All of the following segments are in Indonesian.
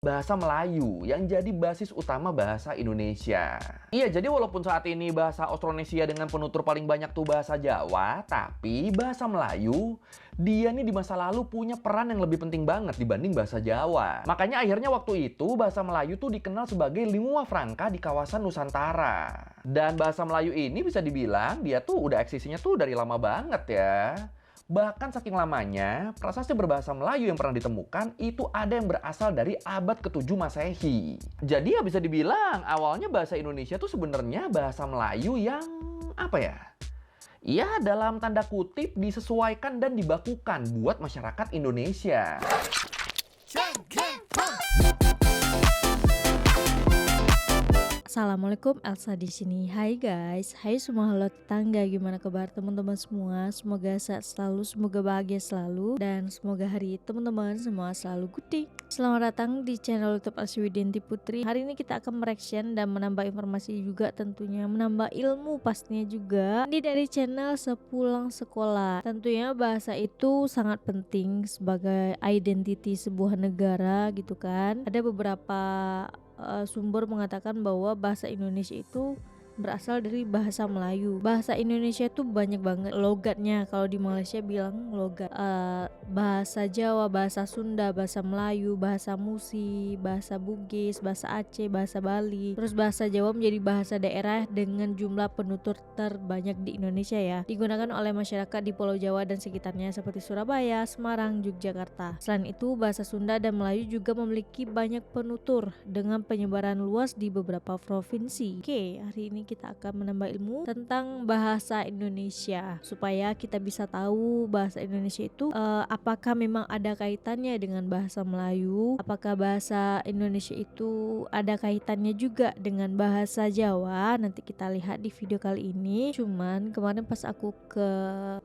bahasa Melayu yang jadi basis utama bahasa Indonesia. Iya, jadi walaupun saat ini bahasa Austronesia dengan penutur paling banyak tuh bahasa Jawa, tapi bahasa Melayu, dia nih di masa lalu punya peran yang lebih penting banget dibanding bahasa Jawa. Makanya akhirnya waktu itu bahasa Melayu tuh dikenal sebagai lingua franca di kawasan Nusantara. Dan bahasa Melayu ini bisa dibilang dia tuh udah eksisinya tuh dari lama banget ya. Bahkan saking lamanya, prasasti berbahasa Melayu yang pernah ditemukan itu ada yang berasal dari abad ke-7 Masehi. Jadi ya bisa dibilang awalnya bahasa Indonesia tuh sebenarnya bahasa Melayu yang apa ya? Ya dalam tanda kutip disesuaikan dan dibakukan buat masyarakat Indonesia. Assalamualaikum, Elsa di sini. Hai guys, hai semua halo tetangga, gimana kabar teman-teman semua? Semoga sehat selalu, semoga bahagia selalu, dan semoga hari teman-teman semua selalu good day. Selamat datang di channel YouTube Elsa Widyanti Putri. Hari ini kita akan mereaction dan menambah informasi juga, tentunya menambah ilmu pastinya juga. Ini dari channel Sepulang Sekolah. Tentunya bahasa itu sangat penting sebagai identiti sebuah negara gitu kan. Ada beberapa sumber mengatakan bahwa bahasa Indonesia itu berasal dari bahasa Melayu. Bahasa Indonesia itu banyak banget logatnya. Kalau di Malaysia bilang logat, bahasa Jawa, bahasa Sunda, bahasa Melayu, bahasa Musi, bahasa Bugis, bahasa Aceh, bahasa Bali. Terus bahasa Jawa menjadi bahasa daerah dengan jumlah penutur terbanyak di Indonesia ya. Digunakan oleh masyarakat di Pulau Jawa dan sekitarnya seperti Surabaya, Semarang, Yogyakarta. Selain itu, bahasa Sunda dan Melayu juga memiliki banyak penutur dengan penyebaran luas di beberapa provinsi. Oke, hari ini kita akan menambah ilmu tentang bahasa Indonesia supaya kita bisa tahu bahasa Indonesia itu apakah memang ada kaitannya dengan bahasa Melayu, apakah bahasa Indonesia itu ada kaitannya juga dengan bahasa Jawa. Nanti kita lihat di video kali ini. Cuman kemarin pas aku ke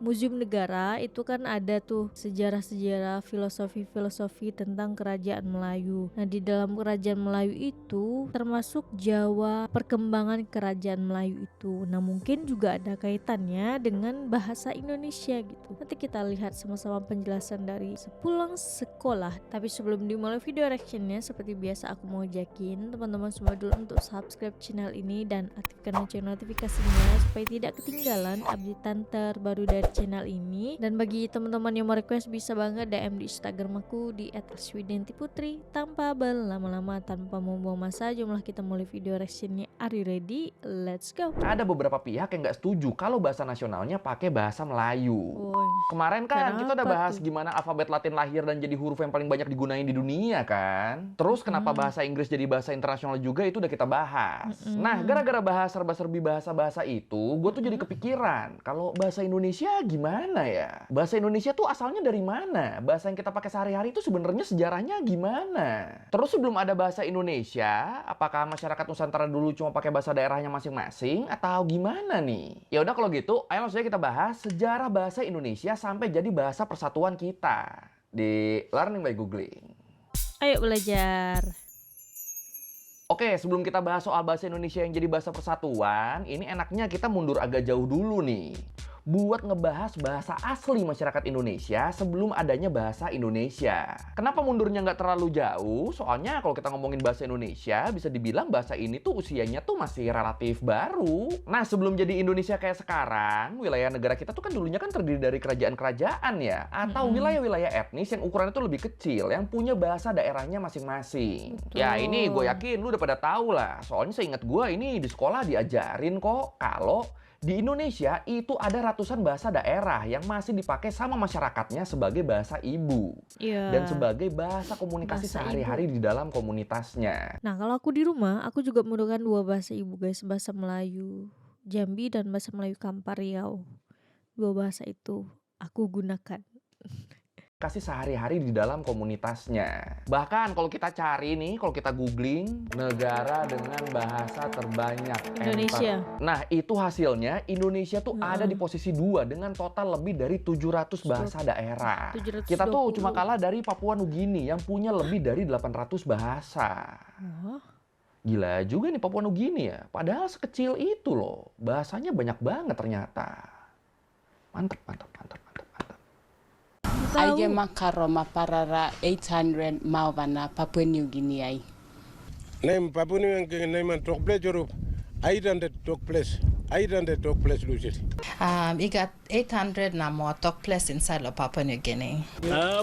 Museum Negara itu kan ada tuh sejarah-sejarah, filosofi tentang kerajaan Melayu. Nah, di dalam kerajaan Melayu itu termasuk Jawa, perkembangan kerajaan Melayu itu. Nah, mungkin juga ada kaitannya dengan bahasa Indonesia gitu. Nanti kita lihat sama-sama penjelasan dari Sepulang Sekolah. Tapi sebelum dimulai video reactionnya, seperti biasa aku mau ajakin teman-teman semua dulu untuk subscribe channel ini dan aktifkan lonceng notifikasinya supaya tidak ketinggalan updatean terbaru dari channel ini. Dan bagi teman-teman yang mau request bisa banget DM di Instagram aku di @widyanti_putri. Tanpa berlama-lama, tanpa membuang masa, jumlah kita mulai video reactionnya. Are you ready? Let's go. Ada beberapa pihak yang nggak setuju kalau bahasa nasionalnya pakai bahasa Melayu. Kemarin kan kita udah bahas gimana alfabet Latin lahir dan jadi huruf yang paling banyak digunain di dunia kan. Terus kenapa bahasa Inggris jadi bahasa internasional juga itu udah kita bahas. Nah, gara-gara bahas serba-serbi bahasa-bahasa itu, gue tuh jadi kepikiran kalau bahasa Indonesia gimana ya? Bahasa Indonesia tuh asalnya dari mana? Bahasa yang kita pakai sehari-hari itu sebenarnya sejarahnya gimana? Terus sebelum ada bahasa Indonesia, apakah masyarakat Nusantara dulu cuma pakai bahasa daerahnya masing-masing atau gimana nih? Ya udah kalau gitu, ayo langsung aja kita bahas sejarah bahasa Indonesia sampai jadi bahasa persatuan kita di Learning by Googling. Ayo belajar. Oke, sebelum kita bahas soal bahasa Indonesia yang jadi bahasa persatuan, ini enaknya kita mundur agak jauh dulu nih. Buat ngebahas bahasa asli masyarakat Indonesia sebelum adanya bahasa Indonesia. Kenapa mundurnya nggak terlalu jauh? Soalnya kalau kita ngomongin bahasa Indonesia, bisa dibilang bahasa ini tuh usianya tuh masih relatif baru. Nah, sebelum jadi Indonesia kayak sekarang, wilayah negara kita tuh kan dulunya kan terdiri dari kerajaan-kerajaan ya. Atau wilayah-wilayah etnis yang ukurannya tuh lebih kecil, yang punya bahasa daerahnya masing-masing. Ya ini gue yakin lu udah pada tahu lah. Soalnya seingat gue ini di sekolah diajarin kok kalau di Indonesia itu ada ratusan bahasa daerah yang masih dipakai sama masyarakatnya sebagai bahasa ibu. Dan sebagai bahasa komunikasi sehari-hari di dalam komunitasnya. Nah, kalau aku di rumah, aku juga menggunakan dua bahasa ibu guys, bahasa Melayu Jambi dan bahasa Melayu Kampar Riau. Dua bahasa itu aku gunakan. Kasih sehari-hari di dalam komunitasnya. Bahkan kalau kita cari nih, kalau kita googling negara dengan bahasa terbanyak Indonesia. Nah, itu hasilnya Indonesia tuh ada di posisi 2 dengan total lebih dari 700 bahasa daerah. 720. Kita tuh cuma kalah dari Papua Nugini yang punya lebih dari 800 bahasa. Gila juga nih Papua Nugini ya. Padahal sekecil itu loh. Bahasanya banyak banget ternyata. Mantap. tahu. Aige makaroma parara 800 mawana Papua New Guinea ai. Nem Papua New Guinea nem tok place Europe. 800 tok place. 800 tok place Lucy. We got 800 now took place inside of Papua New Guinea.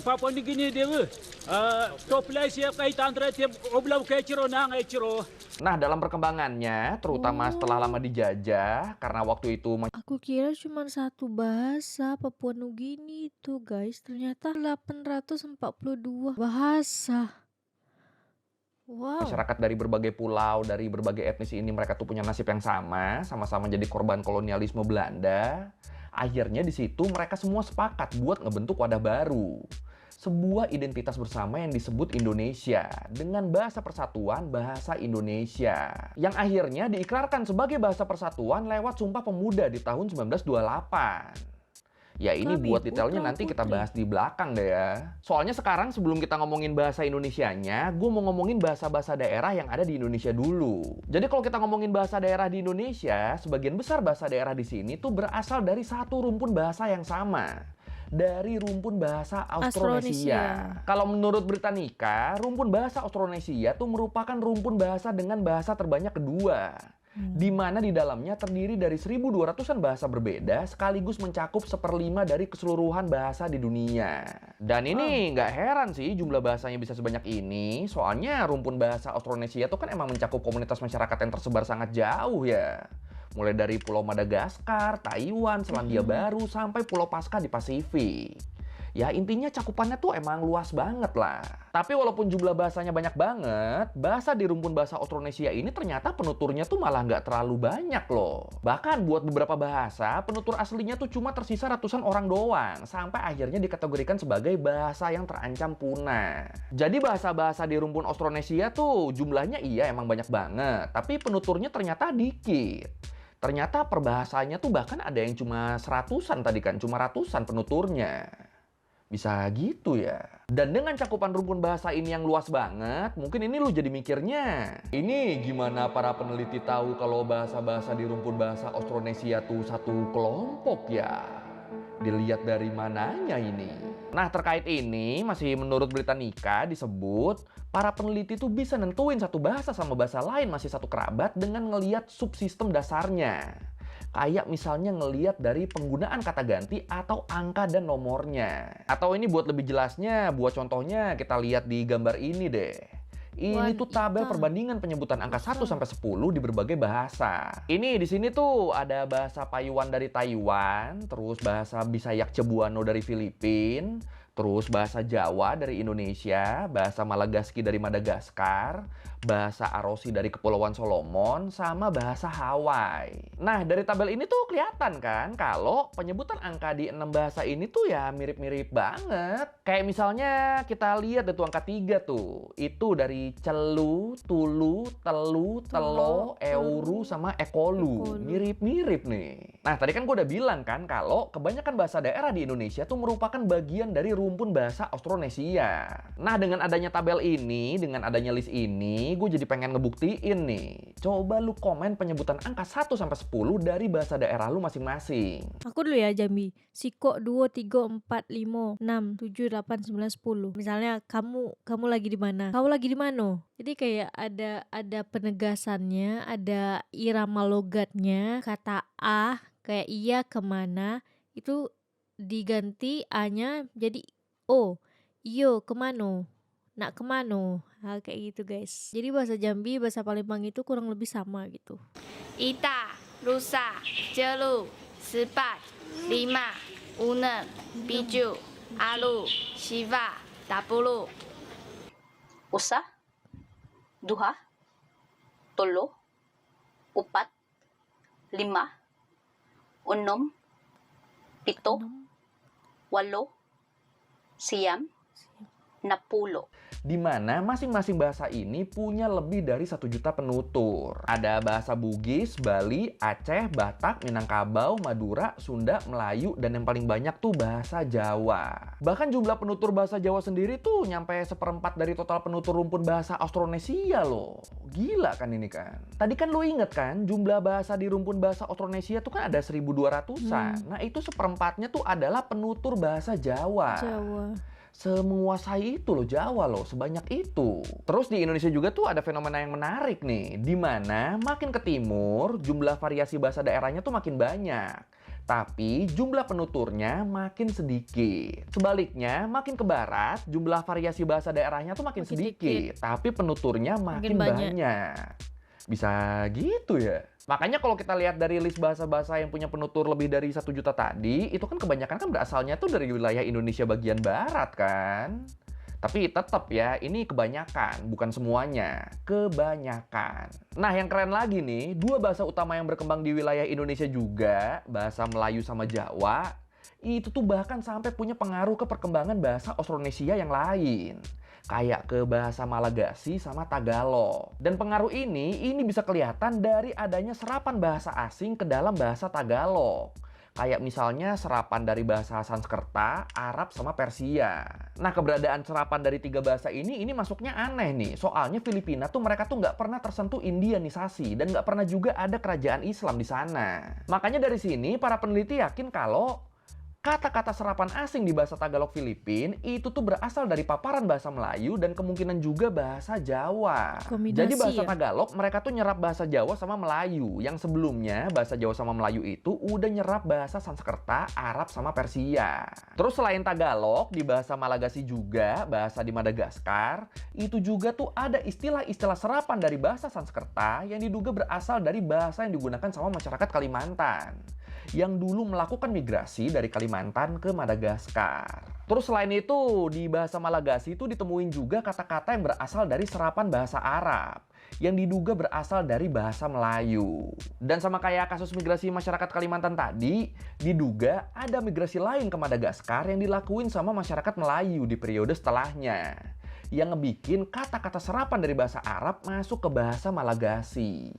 Papua New Guinea dewe. Top place ya kait andre tiap oblau keciro nang keciro. Nah, dalam perkembangannya, terutama setelah lama dijajah, karena waktu itu Aku kira cuma satu bahasa Papua Nugini itu guys, ternyata 842 bahasa. Wow. masyarakat dari berbagai pulau, dari berbagai etnis ini mereka tuh punya nasib yang sama-sama jadi korban kolonialisme Belanda. Akhirnya di situ mereka semua sepakat buat ngebentuk wadah baru. Sebuah identitas bersama yang disebut Indonesia dengan bahasa persatuan bahasa Indonesia yang akhirnya diikrarkan sebagai bahasa persatuan lewat Sumpah Pemuda di tahun 1928. Ya ini Kami buat detailnya putra nanti kita putri. bahas di belakang deh ya. Soalnya sekarang sebelum kita ngomongin bahasa Indonesianya, gue mau ngomongin bahasa-bahasa daerah yang ada di Indonesia dulu. Jadi kalau kita ngomongin bahasa daerah di Indonesia, sebagian besar bahasa daerah di sini tuh berasal dari satu rumpun bahasa yang sama. Dari rumpun bahasa Austronesia. Kalau menurut Britannica, rumpun bahasa Austronesia tuh merupakan rumpun bahasa dengan bahasa terbanyak kedua. Di mana di dalamnya terdiri dari 1.200-an bahasa berbeda sekaligus mencakup 1/5 dari keseluruhan bahasa di dunia. Dan ini nggak heran sih jumlah bahasanya bisa sebanyak ini, soalnya rumpun bahasa Austronesia tuh kan emang mencakup komunitas masyarakat yang tersebar sangat jauh ya. Mulai dari Pulau Madagaskar, Taiwan, Selandia Baru, sampai Pulau Paskah di Pasifik. Ya intinya cakupannya tuh emang luas banget lah. Tapi walaupun jumlah bahasanya banyak banget, bahasa di rumpun bahasa Austronesia ini ternyata penuturnya tuh malah nggak terlalu banyak loh. Bahkan buat beberapa bahasa, penutur aslinya tuh cuma tersisa ratusan orang doang, sampai akhirnya dikategorikan sebagai bahasa yang terancam punah. Jadi bahasa-bahasa di rumpun Austronesia tuh jumlahnya iya emang banyak banget, tapi penuturnya ternyata dikit. Ternyata perbahasanya tuh bahkan ada yang cuma seratusan tadi kan, cuma ratusan penuturnya. Bisa gitu ya. Dan dengan cakupan rumpun bahasa ini yang luas banget, mungkin ini lu jadi mikirnya, ini gimana para peneliti tahu kalau bahasa-bahasa di rumpun bahasa Austronesia tuh satu kelompok ya? Dilihat dari mananya ini? Nah terkait ini, masih menurut Britannica disebut, para peneliti tuh bisa nentuin satu bahasa sama bahasa lain masih satu kerabat dengan ngeliat subsistem dasarnya. Kayak misalnya ngeliat dari penggunaan kata ganti atau angka dan nomornya. Atau ini buat lebih jelasnya, buat contohnya kita lihat di gambar ini deh. Ini tuh tabel perbandingan penyebutan angka 1 sampai 10 di berbagai bahasa. Ini di sini tuh ada bahasa Payuan dari Taiwan, terus bahasa Bisayak Cebuano dari Filipina, terus bahasa Jawa dari Indonesia, bahasa Malagaski dari Madagaskar, bahasa Arosi dari Kepulauan Solomon, sama bahasa Hawaii. Nah, dari tabel ini tuh kelihatan kan kalau penyebutan angka di 6 bahasa ini tuh ya mirip-mirip banget. Kayak misalnya kita lihat itu angka 3 tuh. Itu dari celu, tulu, telu, telo, euru, sama ekolu. Mirip-mirip nih. Nah, tadi kan gue udah bilang kan kalau kebanyakan bahasa daerah di Indonesia tuh merupakan bagian dari rumpun bahasa Austronesia. Nah, dengan adanya tabel ini, dengan adanya list ini, gue jadi pengen ngebuktiin nih. Coba lu komen penyebutan angka 1 sampai 10 dari bahasa daerah lu masing-masing. Aku dulu ya Jambi. Siko 2, 3, 4, 5, 6, 7, 8, 9, 10. Misalnya kamu lagi di mana? Kamu lagi di mana? Jadi kayak ada penegasannya, ada irama logatnya, kata ah kayak iya kemana itu diganti A-nya jadi O. Iyo kemana? Nak kemana? Hal kayak gitu guys. Jadi bahasa Jambi, bahasa Palembang itu kurang lebih sama gitu. Ita, lusa, jelu, sepat, lima, enam, tujuh, alu, siva, 10. Usa, duha, tolo, upat, lima, unom, pito, walo, siyam, Napulo. Di mana masing-masing bahasa ini punya lebih dari 1 juta penutur. Ada bahasa Bugis, Bali, Aceh, Batak, Minangkabau, Madura, Sunda, Melayu, dan yang paling banyak tuh bahasa Jawa. Bahkan jumlah penutur bahasa Jawa sendiri tuh nyampe 1/4 dari total penutur rumpun bahasa Austronesia loh. Gila kan ini kan. Tadi kan lo inget kan jumlah bahasa di rumpun bahasa Austronesia tuh kan ada 1.200-an. Nah itu 1/4-nya tuh adalah penutur bahasa Jawa. Semenguasai itu loh Jawa loh, sebanyak itu. Terus di Indonesia juga tuh ada fenomena yang menarik nih, di mana makin ke timur jumlah variasi bahasa daerahnya tuh makin banyak, tapi jumlah penuturnya makin sedikit. Sebaliknya, makin ke barat jumlah variasi bahasa daerahnya tuh makin sedikit, tapi penuturnya makin banyak. Bisa gitu ya. Makanya kalau kita lihat dari list bahasa-bahasa yang punya penutur lebih dari 1 juta tadi, itu kan kebanyakan kan berasalnya tuh dari wilayah Indonesia bagian barat kan. Tapi tetap ya, ini kebanyakan, bukan semuanya. Kebanyakan. Nah yang keren lagi nih, 2 bahasa utama yang berkembang di wilayah Indonesia juga, bahasa Melayu sama Jawa, itu tuh bahkan sampai punya pengaruh ke perkembangan bahasa Austronesia yang lain. Kayak ke bahasa Malagasy sama Tagalog. Dan pengaruh ini bisa kelihatan dari adanya serapan bahasa asing ke dalam bahasa Tagalog. Kayak misalnya serapan dari bahasa Sanskerta, Arab, sama Persia. Nah keberadaan serapan dari 3 bahasa ini masuknya aneh nih. Soalnya Filipina tuh mereka tuh nggak pernah tersentuh Indianisasi dan nggak pernah juga ada kerajaan Islam di sana. Makanya dari sini para peneliti yakin kalau kata-kata serapan asing di bahasa Tagalog Filipin itu tuh berasal dari paparan bahasa Melayu dan kemungkinan juga bahasa Jawa. Jadi bahasa Tagalog mereka tuh nyerap bahasa Jawa sama Melayu. Yang sebelumnya bahasa Jawa sama Melayu itu udah nyerap bahasa Sanskerta, Arab, sama Persia. Terus selain Tagalog, di bahasa Malagasy juga, bahasa di Madagaskar, itu juga tuh ada istilah-istilah serapan dari bahasa Sanskerta yang diduga berasal dari bahasa yang digunakan sama masyarakat Kalimantan yang dulu melakukan migrasi dari Kalimantan ke Madagaskar. Terus selain itu, di bahasa Malagasy itu ditemuin juga kata-kata yang berasal dari serapan bahasa Arab yang diduga berasal dari bahasa Melayu. Dan sama kayak kasus migrasi masyarakat Kalimantan tadi, diduga ada migrasi lain ke Madagaskar yang dilakuin sama masyarakat Melayu di periode setelahnya, yang ngebikin kata-kata serapan dari bahasa Arab masuk ke bahasa Malagasy.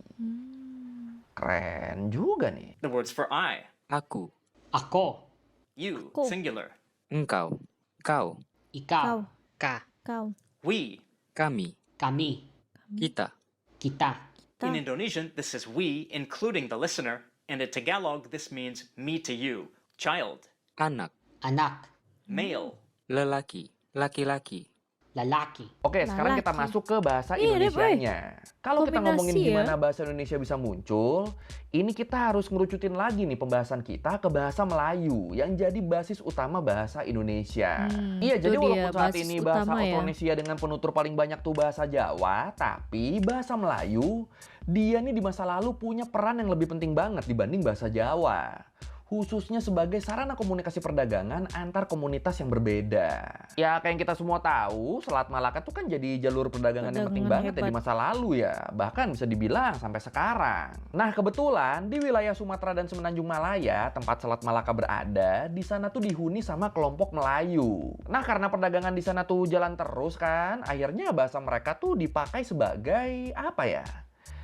Keren juga nih. The words for I. Aku. Ako. You. Aku. Singular. Engkau. Kau. Ikaw. Ka. Kau. We. Kami. Kami. Kita. Kita. In Indonesian, this is we, including the listener. And in Tagalog, this means me to you. Child. Anak. Anak. Male. Lelaki. Laki-laki. Lalaki. Oke, sekarang kita masuk ke bahasa Indonesianya. Kalau kita ngomongin gimana bahasa Indonesia bisa muncul, ini kita harus ngerucutin lagi nih pembahasan kita ke bahasa Melayu yang jadi basis utama bahasa Indonesia. Iya, jadi walaupun saat ini bahasa Austronesia dengan penutur paling banyak tuh bahasa Jawa, tapi bahasa Melayu, dia nih di masa lalu punya peran yang lebih penting banget dibanding bahasa Jawa. Khususnya sebagai sarana komunikasi perdagangan antar komunitas yang berbeda. Ya kayak yang kita semua tahu, Selat Malaka tuh kan jadi jalur perdagangan yang penting banget ya di masa lalu ya. Bahkan bisa dibilang sampai sekarang. Nah kebetulan di wilayah Sumatera dan Semenanjung Malaya, tempat Selat Malaka berada, di sana tuh dihuni sama kelompok Melayu. Nah karena perdagangan di sana tuh jalan terus kan, akhirnya bahasa mereka tuh dipakai sebagai apa ya?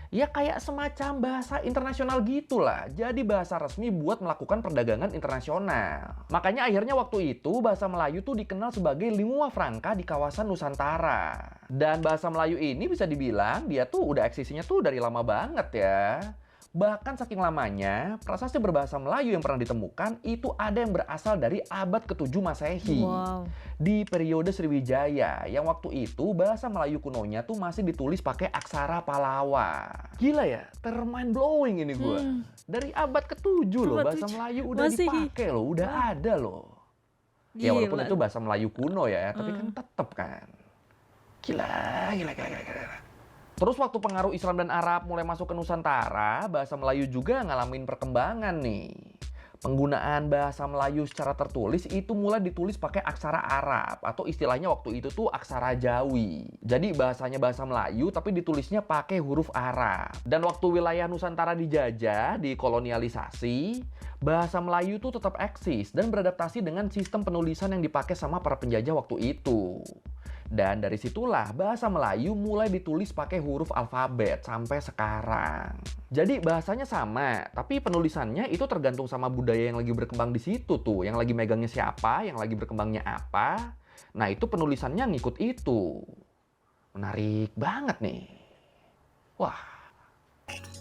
Ya kayak semacam bahasa internasional gitulah. Jadi bahasa resmi buat melakukan perdagangan internasional. Makanya akhirnya waktu itu bahasa Melayu tuh dikenal sebagai lingua franca di kawasan Nusantara. Dan bahasa Melayu ini bisa dibilang dia tuh udah eksisinya tuh dari lama banget ya. Bahkan saking lamanya, prasasti berbahasa Melayu yang pernah ditemukan itu ada yang berasal dari abad ke-7 Masehi. Di periode Sriwijaya, yang waktu itu bahasa Melayu kunonya tuh masih ditulis pakai aksara Palawa. Gila ya, mind blowing ini gue. Dari abad ke-7 loh, bahasa Melayu udah dipakai loh, udah ada loh. Ya walaupun itu bahasa Melayu kuno ya, tapi kan tetep kan. Gila. Terus waktu pengaruh Islam dan Arab mulai masuk ke Nusantara, bahasa Melayu juga ngalamin perkembangan nih. Penggunaan bahasa Melayu secara tertulis itu mulai ditulis pakai aksara Arab atau istilahnya waktu itu tuh aksara Jawi. Jadi bahasanya bahasa Melayu tapi ditulisnya pakai huruf Arab. Dan waktu wilayah Nusantara dijajah, dikolonialisasi, bahasa Melayu tuh tetap eksis dan beradaptasi dengan sistem penulisan yang dipakai sama para penjajah waktu itu. Dan dari situlah bahasa Melayu mulai ditulis pakai huruf alfabet sampai sekarang. Jadi bahasanya sama, tapi penulisannya itu tergantung sama budaya yang lagi berkembang di situ tuh. Yang lagi megangnya siapa, yang lagi berkembangnya apa. Nah itu penulisannya ngikut itu. Menarik banget nih. Wah.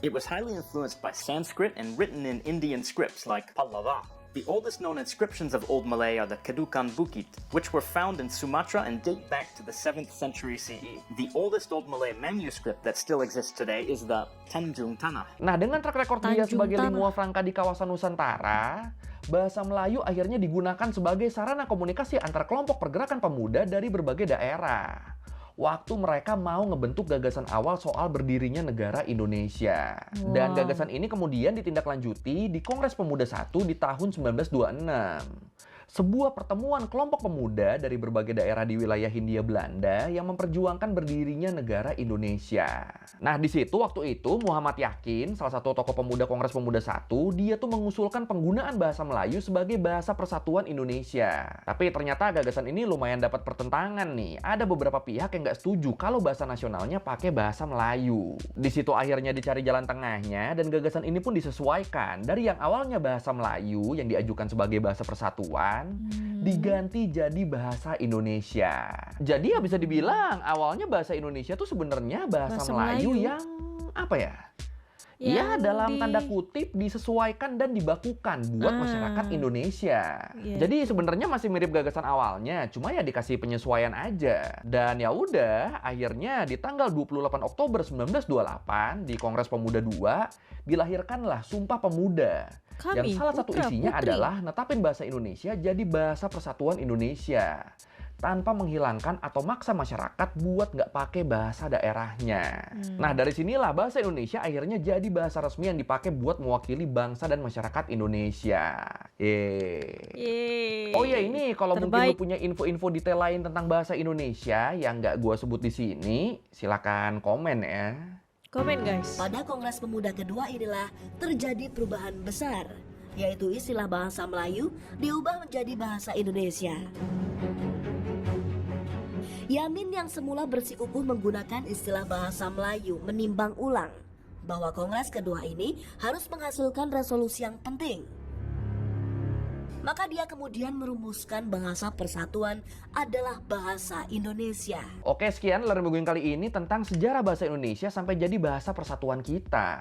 It was highly influenced by Sanskrit and written in Indian scripts like Pallava. The oldest known inscriptions of Old Malay are the Kedukan Bukit, which were found in Sumatra and date back to the 7th century CE. The oldest Old Malay manuscript that still exists today is the Tanjung Tanah. Nah, dengan track record dia Tanjung sebagai Tanah. lingua franca di kawasan Nusantara, bahasa Melayu akhirnya digunakan sebagai sarana komunikasi antar kelompok pergerakan pemuda dari berbagai daerah. Waktu mereka mau ngebentuk gagasan awal soal berdirinya negara Indonesia. Dan Wow. gagasan ini kemudian ditindaklanjuti di Kongres Pemuda I di tahun 1926. Sebuah pertemuan kelompok pemuda dari berbagai daerah di wilayah Hindia Belanda yang memperjuangkan berdirinya negara Indonesia. Nah, di situ waktu itu Muhammad Yakin, salah satu tokoh pemuda Kongres Pemuda I, dia tuh mengusulkan penggunaan bahasa Melayu sebagai bahasa persatuan Indonesia. Tapi ternyata gagasan ini lumayan dapat pertentangan nih. Ada beberapa pihak yang nggak setuju kalau bahasa nasionalnya pakai bahasa Melayu. Di situ akhirnya dicari jalan tengahnya dan gagasan ini pun disesuaikan dari yang awalnya bahasa Melayu yang diajukan sebagai bahasa persatuan diganti jadi bahasa Indonesia. Jadi ya bisa dibilang awalnya bahasa Indonesia tuh sebenarnya bahasa Melayu yang apa ya? Ya dalam tanda kutip disesuaikan dan dibakukan buat masyarakat Indonesia. Jadi sebenarnya masih mirip gagasan awalnya, cuma ya dikasih penyesuaian aja. Dan ya udah, akhirnya di tanggal 28 Oktober 1928 di Kongres Pemuda II dilahirkanlah Sumpah Pemuda. Yang salah satu isinya adalah netapin bahasa Indonesia jadi bahasa persatuan Indonesia tanpa menghilangkan atau maksa masyarakat buat nggak pakai bahasa daerahnya. Nah dari sinilah bahasa Indonesia akhirnya jadi bahasa resmi yang dipakai buat mewakili bangsa dan masyarakat Indonesia. Oh ya ini kalau mungkin lu punya info-info detail lain tentang bahasa Indonesia yang nggak gua sebut di sini, silakan komen ya. Komen guys. Pada Kongres Pemuda kedua inilah terjadi perubahan besar, yaitu istilah bahasa Melayu diubah menjadi bahasa Indonesia. Yamin yang semula bersikukuh menggunakan istilah bahasa Melayu menimbang ulang bahwa Kongres kedua ini harus menghasilkan resolusi yang penting. Maka dia kemudian merumuskan bahasa persatuan adalah bahasa Indonesia. Oke, sekian Learn By Going kali ini tentang sejarah bahasa Indonesia sampai jadi bahasa persatuan kita.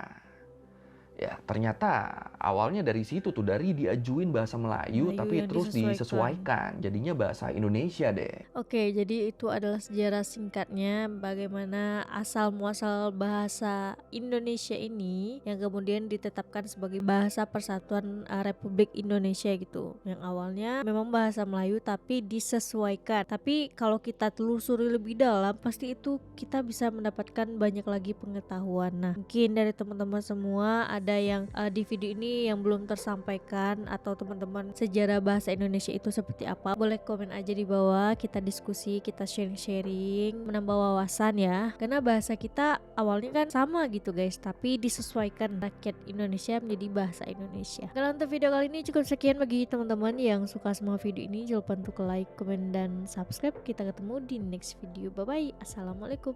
Ya, ternyata awalnya dari situ tuh, dari diajuin bahasa Melayu tapi terus disesuaikan. Jadinya bahasa Indonesia deh. Oke, jadi itu adalah sejarah singkatnya bagaimana asal muasal bahasa Indonesia ini yang kemudian ditetapkan sebagai bahasa persatuan Republik Indonesia gitu. Yang awalnya memang bahasa Melayu tapi disesuaikan. Tapi kalau kita telusuri lebih dalam pasti itu kita bisa mendapatkan banyak lagi pengetahuan. Nah, mungkin dari teman-teman semua ada yang di video ini yang belum tersampaikan atau teman-teman sejarah bahasa Indonesia itu seperti apa, boleh komen aja di bawah, kita diskusi, kita sharing-sharing, menambah wawasan ya. Karena bahasa kita awalnya kan sama gitu guys, tapi disesuaikan rakyat Indonesia menjadi bahasa Indonesia. Kalau untuk video kali ini cukup sekian. Bagi teman-teman yang suka semua video ini, jangan lupa untuk like, komen, dan subscribe. Kita ketemu di next video. Bye bye. Assalamualaikum.